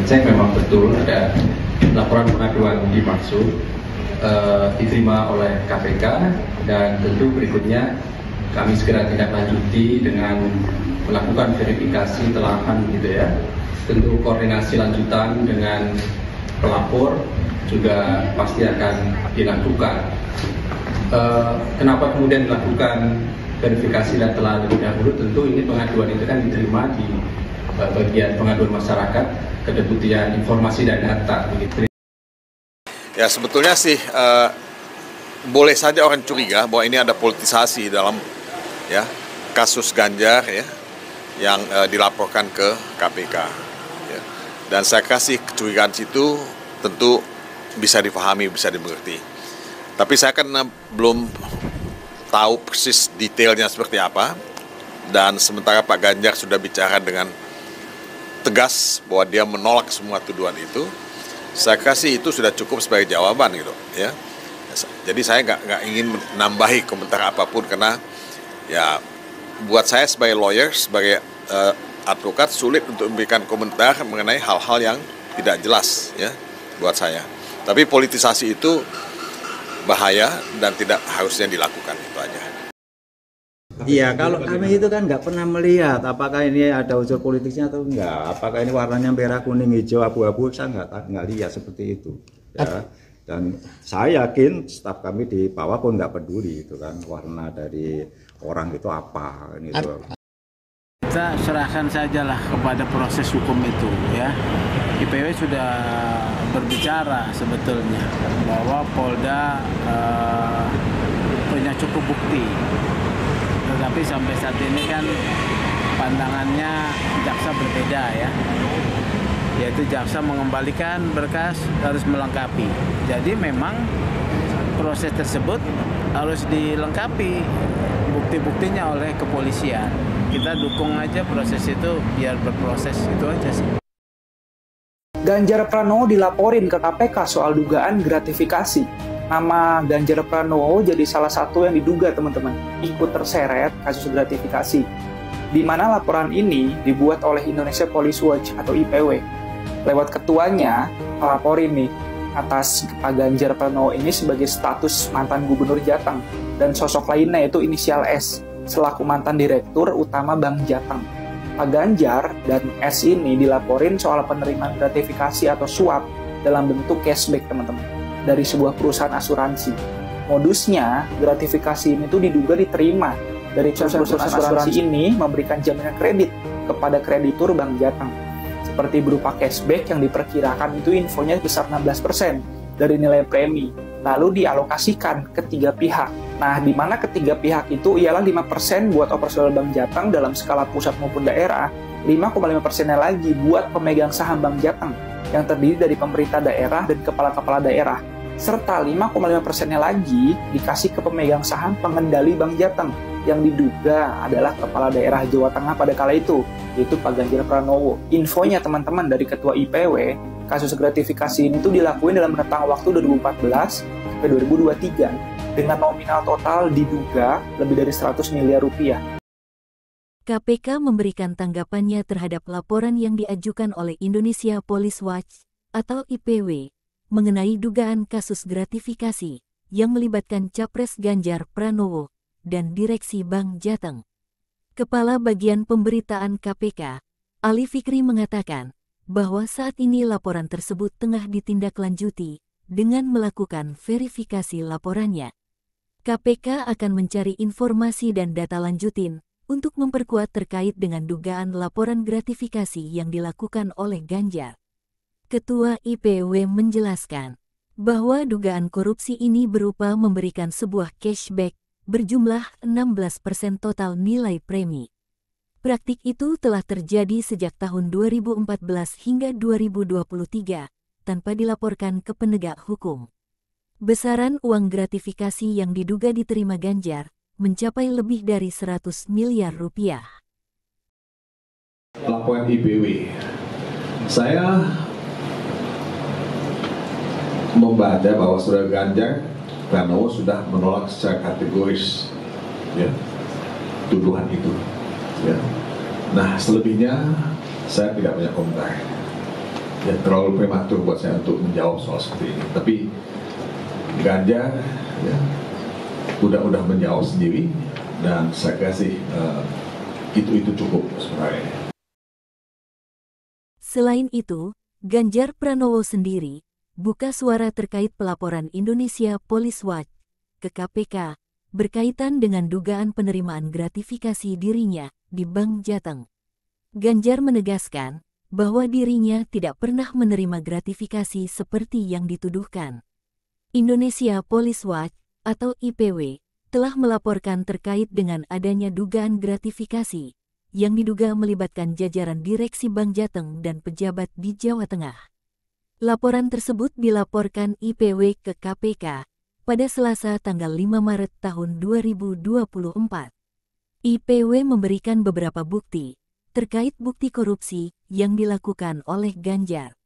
dicek memang betul ada laporan pengaduan dimaksud diterima oleh KPK, dan tentu berikutnya kami segera tindak lanjuti dengan melakukan verifikasi telahan gitu ya. Tentu koordinasi lanjutan dengan pelapor juga pasti akan dilakukan. Kenapa kemudian dilakukan verifikasi dan telah lebih dahulu? Tentu ini pengaduan itu kan diterima di bagian pengaduan masyarakat, Kedeputian Informasi dan Data. Begitu. Ya sebetulnya sih boleh saja orang curiga bahwa ini ada politisasi dalam ya kasus Ganjar ya yang dilaporkan ke KPK. Ya. Dan saya kasih kecurigaan situ tentu bisa dipahami, bisa dimengerti. Tapi saya kan belum tahu persis detailnya seperti apa, dan sementara Pak Ganjar sudah bicara dengan tegas bahwa dia menolak semua tuduhan itu, saya kasih itu sudah cukup sebagai jawaban gitu ya. Jadi saya nggak ingin menambahi komentar apapun, karena ya buat saya sebagai lawyer, sebagai advokat sulit untuk memberikan komentar mengenai hal-hal yang tidak jelas ya buat saya. Tapi politisasi itu bahaya dan tidak harusnya dilakukan, itu aja. Iya, kalau kami itu kan nggak pernah melihat apakah ini ada unsur politiknya atau enggak, apakah ini warnanya merah, kuning, hijau, abu-abu, saya nggak lihat seperti itu. Ya. Dan saya yakin staf kami di bawah pun nggak peduli itu kan warna dari orang itu apa. Gitu. Kita serahkan sajalah kepada proses hukum itu ya. IPW sudah berbicara sebetulnya bahwa Polda punya cukup bukti. Tetapi sampai saat ini kan pandangannya jaksa berbeda ya, yaitu jaksa mengembalikan berkas harus melengkapi. Jadi memang proses tersebut harus dilengkapi bukti-buktinya oleh kepolisian. Kita dukung aja proses itu biar berproses, itu aja sih. Ganjar Pranowo dilaporin ke KPK soal dugaan gratifikasi. Nama Ganjar Pranowo jadi salah satu yang diduga teman-teman ikut terseret kasus gratifikasi, di mana laporan ini dibuat oleh Indonesia Police Watch atau IPW. Lewat ketuanya laporin nih atas Pak Ganjar Pranowo ini sebagai status mantan gubernur Jateng, dan sosok lainnya yaitu inisial S selaku mantan direktur utama Bank Jateng. Pak Ganjar dan S ini dilaporin soal penerimaan gratifikasi atau suap dalam bentuk cashback teman-teman dari sebuah perusahaan asuransi. Modusnya, gratifikasi ini tuh diduga diterima dari perusahaan asuransi ini memberikan jaminan kredit kepada kreditur Bank Jateng. Seperti berupa cashback yang diperkirakan itu infonya besar 16% dari nilai premi, lalu dialokasikan ke 3 pihak. Nah, di mana ketiga pihak itu ialah 5% buat operasional Bank Jateng dalam skala pusat maupun daerah, 5,5%-nya lagi buat pemegang saham Bank Jateng yang terdiri dari pemerintah daerah dan kepala-kepala daerah, serta 5,5%-nya lagi dikasih ke pemegang saham pengendali Bank Jateng yang diduga adalah kepala daerah Jawa Tengah pada kala itu, yaitu Pak Ganjar Pranowo. Infonya teman-teman dari Ketua IPW, kasus gratifikasi ini tuh dilakuin dalam rentang waktu 2014 sampai 2023 dengan nominal total diduga lebih dari 100 miliar rupiah. KPK memberikan tanggapannya terhadap laporan yang diajukan oleh Indonesia Police Watch atau IPW mengenai dugaan kasus gratifikasi yang melibatkan Capres Ganjar Pranowo dan Direksi Bank Jateng. Kepala Bagian Pemberitaan KPK, Ali Fikri mengatakan bahwa saat ini laporan tersebut tengah ditindaklanjuti dengan melakukan verifikasi laporannya. KPK akan mencari informasi dan data lanjutin untuk memperkuat terkait dengan dugaan laporan gratifikasi yang dilakukan oleh Ganjar. Ketua IPW menjelaskan bahwa dugaan korupsi ini berupa memberikan sebuah cashback berjumlah 16% total nilai premi. Praktik itu telah terjadi sejak tahun 2014 hingga 2023 tanpa dilaporkan ke penegak hukum. Besaran uang gratifikasi yang diduga diterima Ganjar mencapai lebih dari 100 miliar rupiah. Laporan IPW, saya membaca bahwa saudara Ganjar Pranowo sudah menolak secara kategoris ya, tuduhan itu. Ya. Nah, selebihnya saya tidak punya komentar. Ya, terlalu prematur buat saya untuk menjawab soal seperti ini. Tapi Ganjar ya, udah menjawab sendiri, dan saya kasih itu cukup sebenarnya. Selain itu, Ganjar Pranowo sendiri buka suara terkait pelaporan Indonesia Police Watch ke KPK berkaitan dengan dugaan penerimaan gratifikasi dirinya di Bank Jateng. Ganjar menegaskan bahwa dirinya tidak pernah menerima gratifikasi seperti yang dituduhkan. Indonesia Police Watch atau IPW telah melaporkan terkait dengan adanya dugaan gratifikasi yang diduga melibatkan jajaran direksi Bank Jateng dan pejabat di Jawa Tengah. Laporan tersebut dilaporkan IPW ke KPK pada Selasa tanggal 5 Maret tahun 2024. IPW memberikan beberapa bukti terkait bukti korupsi yang dilakukan oleh Ganjar.